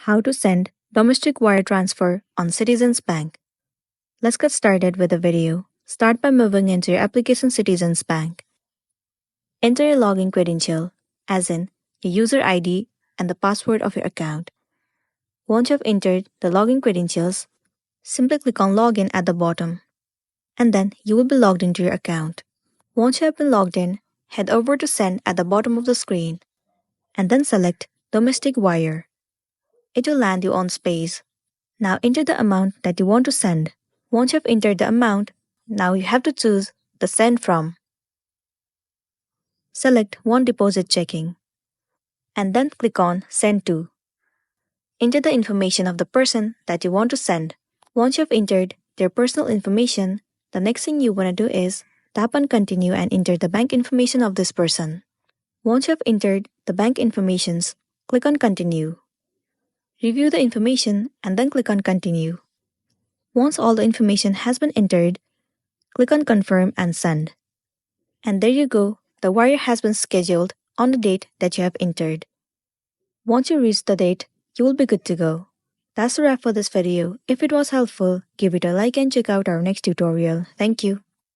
How to send domestic wire transfer on Citizens Bank. Let's get started with the video. Start by moving into your application Citizens Bank. Enter your login credential, as in your user ID and the password of your account. Once you have entered the login credentials, simply click on Login at the bottom, and then you will be logged into your account. Once you have been logged in, head over to Send at the bottom of the screen, and then select Domestic Wire. It will land you on Space. Now enter the amount that you want to send. Once you have entered the amount, now you have to choose the Send From. Select One Deposit Checking, and then click on Send To. Enter the information of the person that you want to send. Once you have entered their personal information, the next thing you want to do is tap on Continue and enter the bank information of this person. Once you have entered the bank informations, click on Continue. Review the information and then click on Continue. Once all the information has been entered, click on Confirm and Send. And there you go, the wire has been scheduled on the date that you have entered. Once you reach the date, you will be good to go. That's a wrap for this video. If it was helpful, give it a like and check out our next tutorial. Thank you.